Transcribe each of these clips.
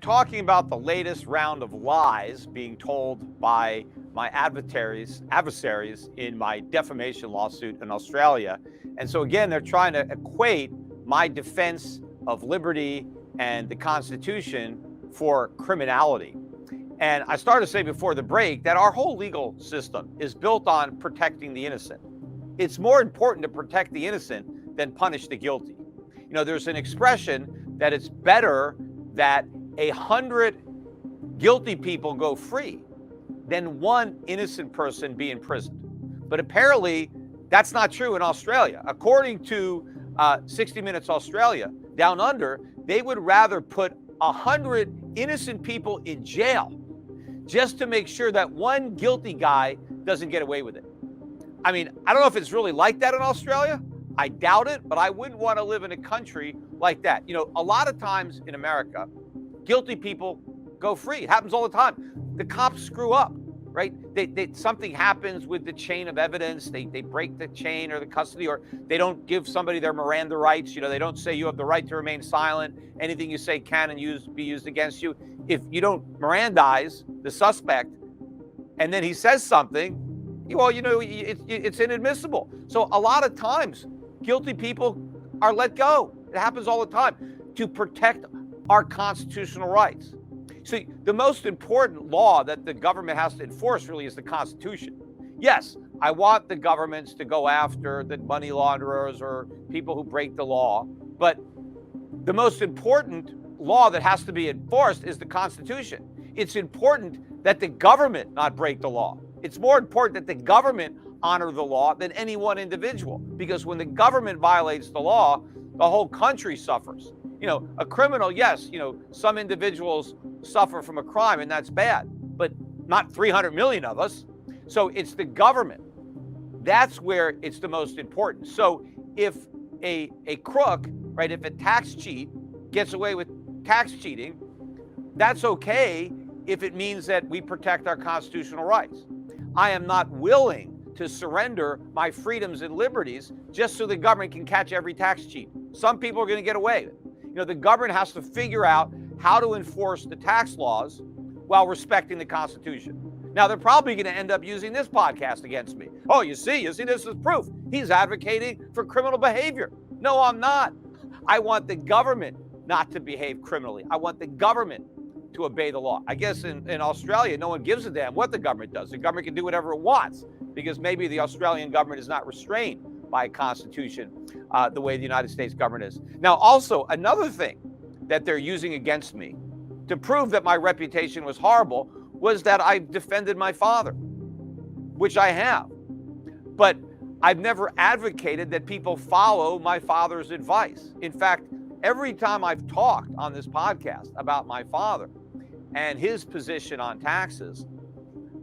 talking about the latest round of lies being told by my adversaries in my defamation lawsuit in Australia. And so again, they're trying to equate my defense of liberty and the Constitution for criminality. And I started to say before the break that our whole legal system is built on protecting the innocent. It's more important to protect the innocent than punish the guilty. You know, there's an expression that it's better that 100 guilty people go free than one innocent person be imprisoned. But apparently, that's not true in Australia. According to 60 Minutes Australia, down under, they would rather put 100 innocent people in jail just to make sure that one guilty guy doesn't get away with it. I mean, I don't know if it's really like that in Australia. I doubt it, but I wouldn't want to live in a country like that. You know, a lot of times in America, guilty people go free. It happens all the time. The cops screw up, right? Something happens with the chain of evidence. They break the chain or the custody, or they don't give somebody their Miranda rights. You know, they don't say you have the right to remain silent. Anything you say can and be used against you. If you don't Mirandize the suspect and then he says something, well, you know, it's inadmissible. So a lot of times, guilty people are let go. It happens all the time to protect our constitutional rights. See, the most important law that the government has to enforce really is the Constitution. Yes, I want the governments to go after the money launderers or people who break the law, but the most important law that has to be enforced is the Constitution. It's important that the government not break the law. It's more important that the government honor the law than any one individual, because when the government violates the law, the whole country suffers. You know, a criminal, yes, you know, some individuals suffer from a crime and that's bad, but not 300 million of us. So it's the government. That's where it's the most important. So if a crook, right, if a tax cheat gets away with tax cheating, that's okay if it means that we protect our constitutional rights. I am not willing to surrender my freedoms and liberties just so the government can catch every tax cheat. Some people are going to get away with it. You know, the government has to figure out how to enforce the tax laws while respecting the Constitution. Now, they're probably going to end up using this podcast against me. Oh, you see, this is proof. He's advocating for criminal behavior. No, I'm not. I want the government not to behave criminally. I want the government to obey the law. I guess in Australia, no one gives a damn what the government does. The government can do whatever it wants because maybe the Australian government is not restrained by a constitution the way the United States government is. Now, also, another thing that they're using against me to prove that my reputation was horrible was that I defended my father, which I have. But I've never advocated that people follow my father's advice. In fact, every time I've talked on this podcast about my father and his position on taxes,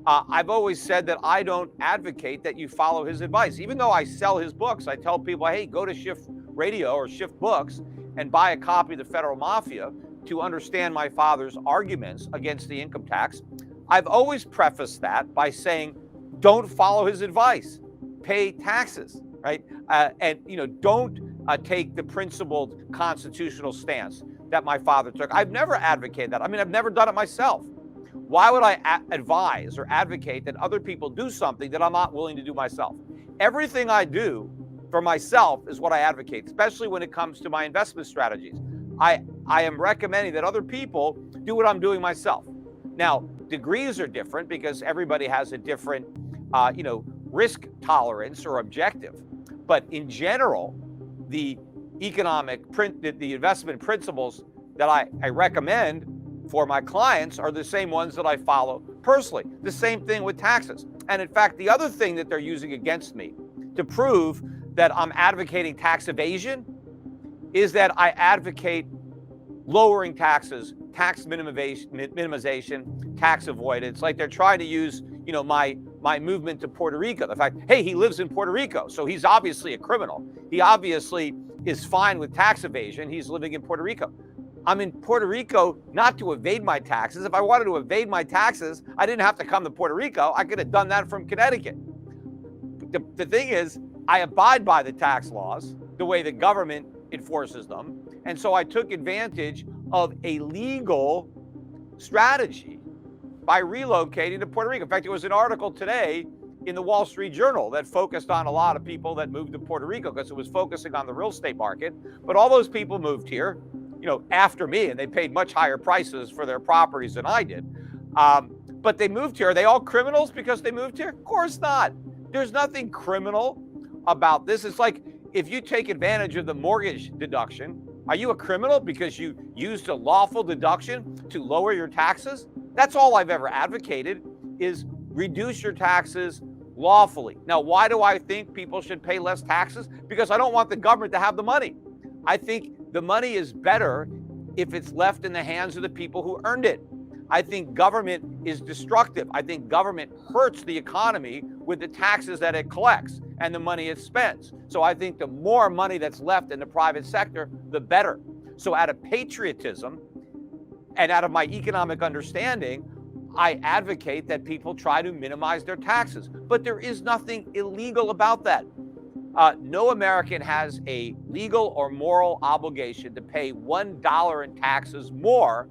I've always said that I don't advocate that you follow his advice. Even though I sell his books, I tell people, hey, go to Schiff Radio or Schiff Books and buy a copy of The Federal Mafia to understand my father's arguments against the income tax. I've always prefaced that by saying, don't follow his advice, pay taxes, right? And, you know, don't take the principled constitutional stance that my father took. I've never advocated that. I mean, I've never done it myself. Why would I advise or advocate that other people do something that I'm not willing to do myself? Everything I do for myself is what I advocate, especially when it comes to my investment strategies. I am recommending that other people do what I'm doing myself. Now, degrees are different because everybody has a different, risk tolerance or objective. But in general, the the investment principles that I recommend for my clients are the same ones that I follow personally. The same thing with taxes. And in fact, the other thing that they're using against me to prove that I'm advocating tax evasion is that I advocate lowering taxes, tax minimization, tax avoidance. Like they're trying to use, my movement to Puerto Rico. The fact, hey, he lives in Puerto Rico, so he's obviously a criminal. He obviously is fine with tax evasion. He's living in Puerto Rico. I'm in Puerto Rico not to evade my taxes. If I wanted to evade my taxes, I didn't have to come to Puerto Rico. I could have done that from Connecticut. The thing is, I abide by the tax laws the way the government enforces them. And so I took advantage of a legal strategy by relocating to Puerto Rico. In fact, there was an article today in the Wall Street Journal that focused on a lot of people that moved to Puerto Rico because it was focusing on the real estate market. But all those people moved here, after me, and they paid much higher prices for their properties than I did. But they moved here. Are they all criminals because they moved here? Of course not. There's nothing criminal about this. It's like if you take advantage of the mortgage deduction, are you a criminal because you used a lawful deduction to lower your taxes? That's all I've ever advocated, is reduce your taxes lawfully. Now, why do I think people should pay less taxes? Because I don't want the government to have the money. I think the money is better if it's left in the hands of the people who earned it. I think government is destructive. I think government hurts the economy with the taxes that it collects and the money it spends. So I think the more money that's left in the private sector, the better. So out of patriotism and out of my economic understanding, I advocate that people try to minimize their taxes. But there is nothing illegal about that. No American has a legal or moral obligation to pay $1 in taxes more